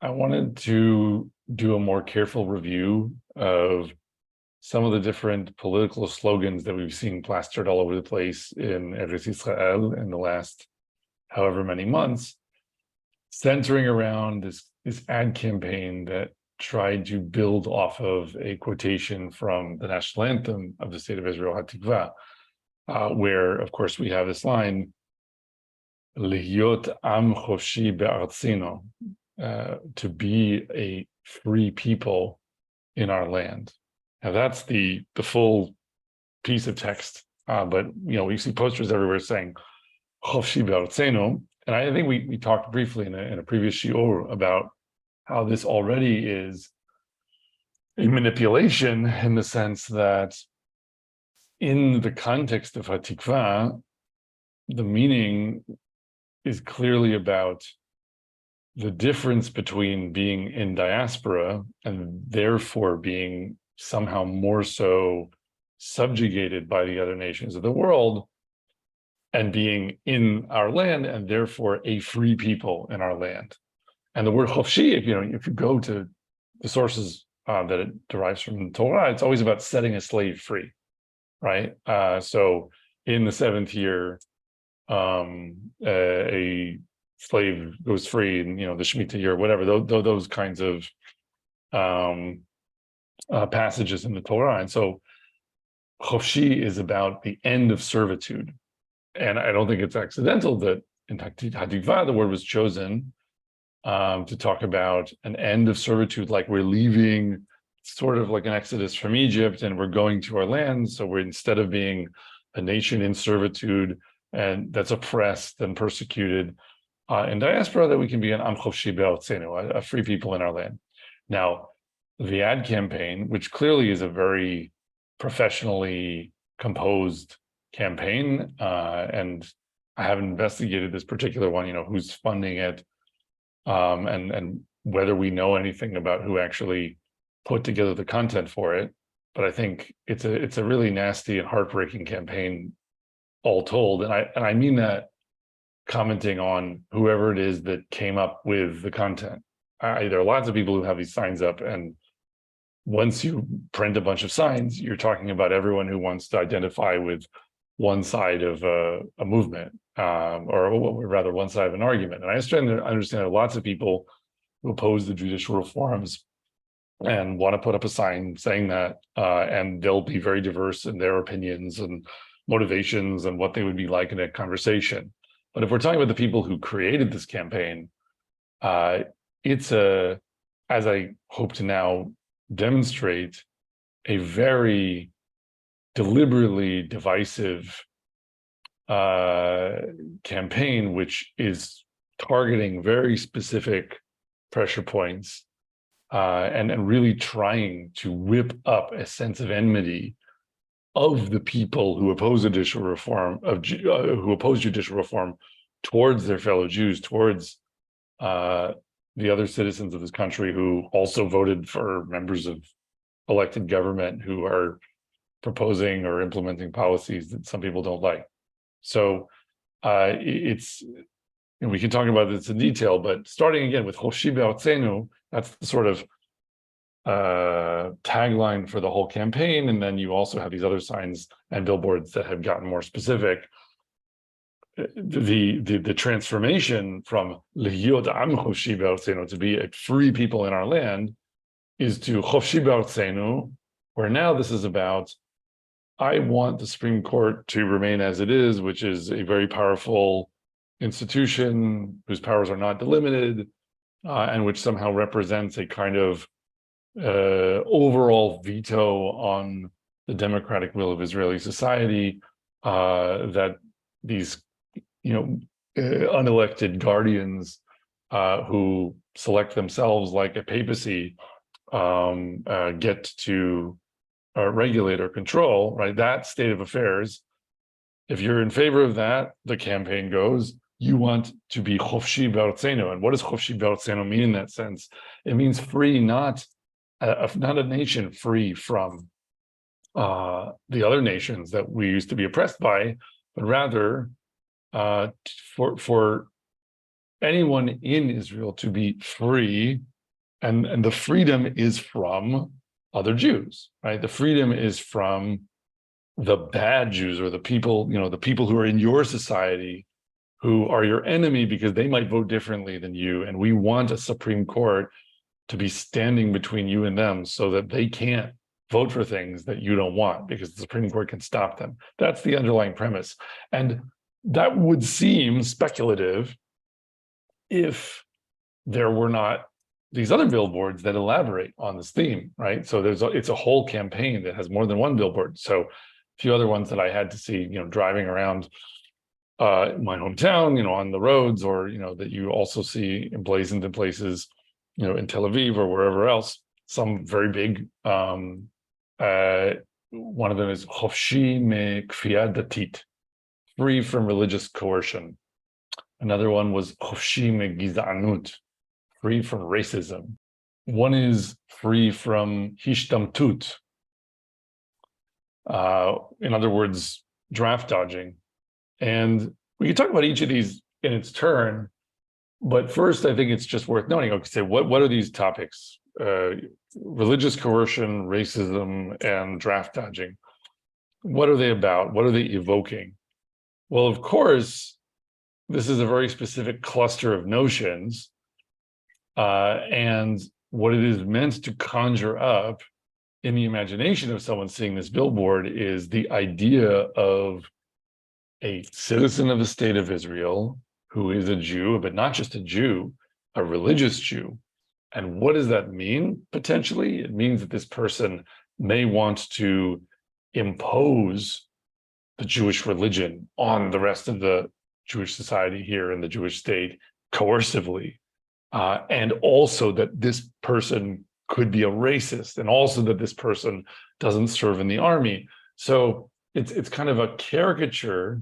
I wanted to do a more careful review of some of the different political slogans that we've seen plastered all over the place in Eretz Israel in the last however many months, centering around this ad campaign that tried to build off of a quotation from the national anthem of the state of Israel, Hatikva, where, of course, we have this line, Lihyot am choshi be'artzino, to be a free people in our land. Now that's the full piece of text, but we see posters everywhere saying choshi be'artzino, and I think we talked briefly in a previous shiur about how this already is a manipulation in the sense that in the context of Hatikva, the meaning is clearly about the difference between being in diaspora and therefore being somehow more so subjugated by the other nations of the world and being in our land and therefore a free people in our land. And the word chofshi, if you go to the sources that it derives from Torah, it's always about setting a slave free, right? So in the seventh year, a slave goes free, and the Shemitah year, whatever, those kinds of passages in the Torah. And so chofshi is about the end of servitude. And I don't think it's accidental that in Hatikva, the word was chosen to talk about an end of servitude, like we're leaving, sort of like an exodus from Egypt, and we're going to our land. So we're, instead of being a nation in servitude and that's oppressed and persecuted in diaspora, that we can be an am chofshi be'artzeno, a free people in our land. Now, the ad campaign, which clearly is a very professionally composed campaign, and I haven't investigated this particular one, who's funding it, and whether we know anything about who actually put together the content for it. But I think it's a really nasty and heartbreaking campaign, all told. And I mean that commenting on whoever it is that came up with the content. There are lots of people who have these signs up, and once you print a bunch of signs, you're talking about everyone who wants to identify with one side of a movement, or rather one side of an argument. And I understand there are lots of people who oppose the judicial reforms and want to put up a sign saying that, and they'll be very diverse in their opinions and motivations and what they would be like in a conversation. But if we're talking about the people who created this campaign, it's as I hope to now demonstrate, a very deliberately divisive campaign, which is targeting very specific pressure points, and really trying to whip up a sense of enmity of the people who oppose judicial reform, towards their fellow Jews, towards the other citizens of this country who also voted for members of elected government who are proposing or implementing policies that some people don't like. So we can talk about this in detail, but starting again with choshi be'artzeno, that's the sort of tagline for the whole campaign. And then you also have these other signs and billboards that have gotten more specific. The transformation from lihyot am choshi be'artzeno, to be a free people in our land, is to choshi be'artzeno, where now this is about, I want the Supreme Court to remain as it is, which is a very powerful institution whose powers are not delimited, and which somehow represents a kind of overall veto on the democratic will of Israeli society, that these unelected guardians who select themselves like a papacy get to regulate or control, right? That state of affairs. If you're in favor of that, the campaign goes, you want to be choshi be'artzeno. And what does choshi be'artzeno mean in that sense? It means free, not a nation free from the other nations that we used to be oppressed by, but rather for anyone in Israel to be free And the freedom is from other Jews, right? The freedom is from the bad Jews, or the people, the people who are in your society, who are your enemy because they might vote differently than you. And we want a Supreme Court to be standing between you and them so that they can't vote for things that you don't want, because the Supreme Court can stop them. That's the underlying premise. And that would seem speculative if there were not these other billboards that elaborate on this theme, right? So it's a whole campaign that has more than one billboard. So a few other ones that I had to see, driving around my hometown, on the roads, or that you also see emblazoned in places, in Tel Aviv or wherever else. Some very big. One of them is Chofshi Mekfiyat Datit, free from religious coercion. Another one was Chofshi Megizanut, free from racism. One is free from Hishtamtut. In other words, draft dodging. And we can talk about each of these in its turn, but first, I think it's just worth noting. Okay, what are these topics? Religious coercion, racism, and draft dodging. What are they about? What are they evoking? Well, of course, this is a very specific cluster of notions, and what it is meant to conjure up in the imagination of someone seeing this billboard is the idea of a citizen of the state of Israel who is a Jew, but not just a Jew, a religious Jew. And what does that mean, potentially? It means that this person may want to impose the Jewish religion on the rest of the Jewish society here in the Jewish state coercively. And also that this person could be a racist, and also that this person doesn't serve in the army. So it's kind of a caricature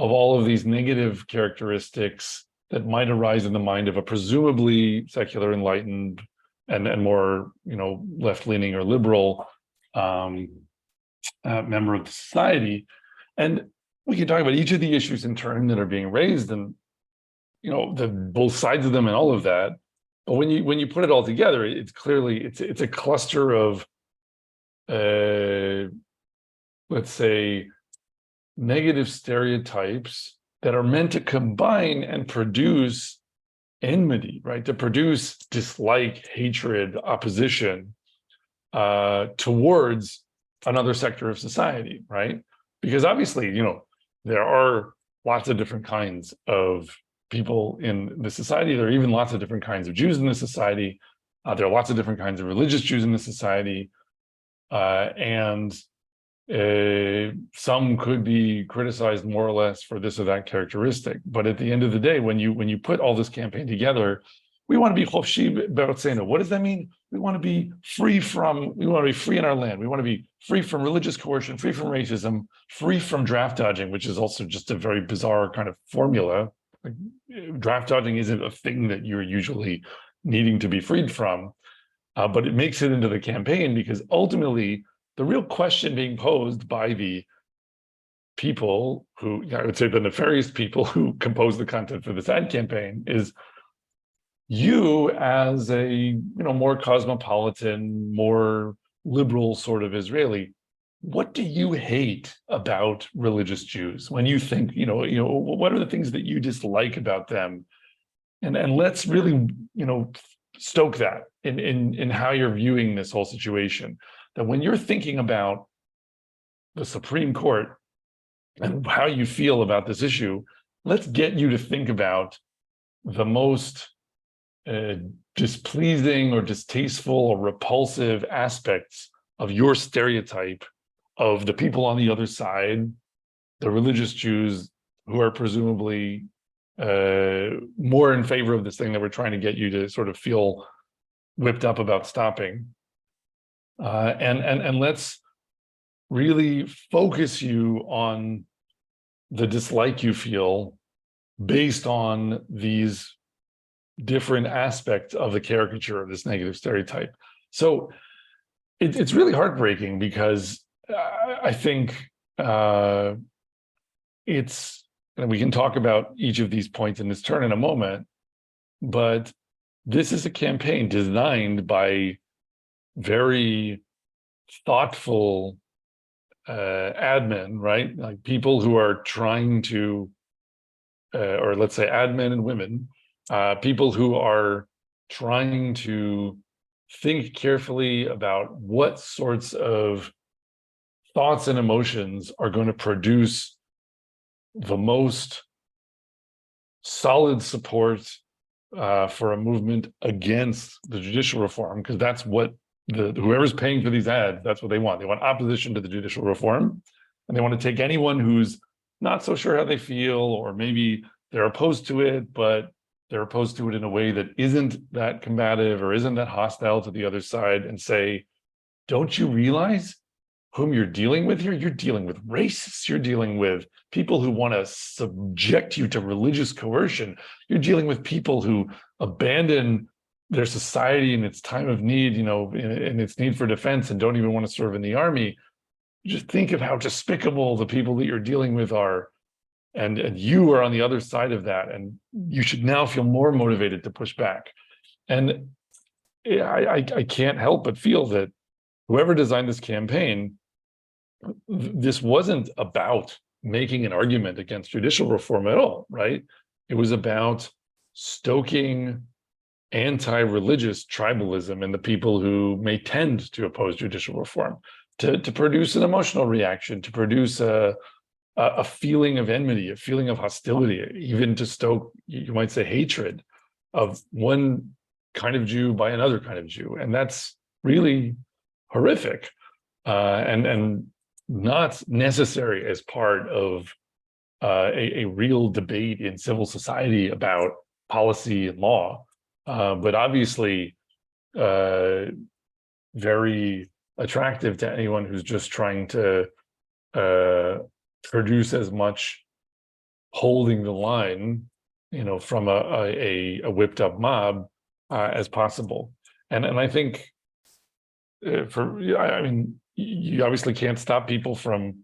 of all of these negative characteristics that might arise in the mind of a presumably secular, enlightened, and more, left-leaning or liberal member of the society. And we can talk about each of the issues in turn that are being raised, and both sides of them and all of that. But when you put it all together, it's clearly it's a cluster of let's say negative stereotypes that are meant to combine and produce enmity, right? To produce dislike, hatred, opposition towards another sector of society, right? Because obviously, there are lots of different kinds of people in the society. There are even lots of different kinds of Jews in the society. There are lots of different kinds of religious Jews in the society. And some could be criticized more or less for this or that characteristic. But at the end of the day, when you put all this campaign together, we want to be chofshi be'artzenu. What does that mean? We want to be free in our land. We want to be free from religious coercion, free from racism, free from draft dodging, which is also just a very bizarre kind of formula. Like, draft dodging isn't a thing that you're usually needing to be freed from, but it makes it into the campaign because ultimately the real question being posed by the people who, I would say the nefarious people who compose the content for this ad campaign, is you as a more cosmopolitan, more liberal sort of Israeli, what do you hate about religious Jews? When you think, what are the things that you dislike about them? And let's really, stoke that in how you're viewing this whole situation. That when you're thinking about the Supreme Court and how you feel about this issue, let's get you to think about the most displeasing or distasteful or repulsive aspects of your stereotype of the people on the other side, the religious Jews who are presumably more in favor of this thing that we're trying to get you to sort of feel whipped up about stopping. And let's really focus you on the dislike you feel based on these different aspects of the caricature of this negative stereotype. So it's really heartbreaking because I think and we can talk about each of these points in this turn in a moment, but this is a campaign designed by very thoughtful admin, right? Like people who are trying to, or let's say admin and women, people who are trying to think carefully about what sorts of thoughts and emotions are going to produce the most solid support for a movement against the judicial reform, because that's what whoever's paying for these ads, that's what they want. They want opposition to the judicial reform, and they want to take anyone who's not so sure how they feel, or maybe they're opposed to it, but they're opposed to it in a way that isn't that combative or isn't that hostile to the other side, and say, don't you realize whom you're dealing with here? You're dealing with racists. You're dealing with people who want to subject you to religious coercion. You're dealing with people who abandon their society in its time of need, in its need for defense, and don't even want to serve in the army. Just think of how despicable the people that you're dealing with are. And you are on the other side of that. And you should now feel more motivated to push back. And I can't help but feel that whoever designed this campaign, this wasn't about making an argument against judicial reform at all, right? It was about stoking anti-religious tribalism in the people who may tend to oppose judicial reform, to produce an emotional reaction, to produce a feeling of enmity, a feeling of hostility, even to stoke, you might say, hatred of one kind of Jew by another kind of Jew. And that's really horrific. And not necessary as part of a real debate in civil society about policy and law, but obviously very attractive to anyone who's just trying to produce as much holding the line, from a whipped up mob as possible. And I think you obviously can't stop people from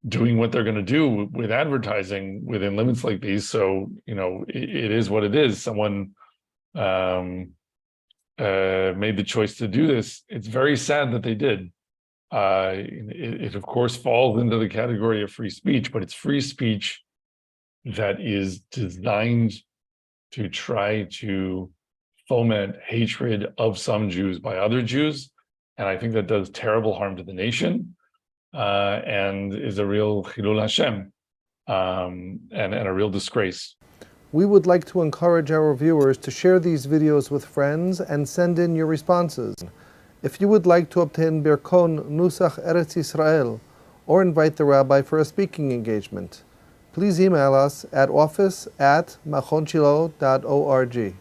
doing what they're going to do with advertising within limits like these. So, it is what it is. Someone made the choice to do this. It's very sad that they did. It of course falls into the category of free speech, but it's free speech that is designed to try to foment hatred of some Jews by other Jews. And I think that does terrible harm to the nation, and is a real chilul Hashem, and a real disgrace. We would like to encourage our viewers to share these videos with friends and send in your responses. If you would like to obtain Birkon Nusach Eretz Yisrael or invite the rabbi for a speaking engagement, please email us at office@machonshilo.org.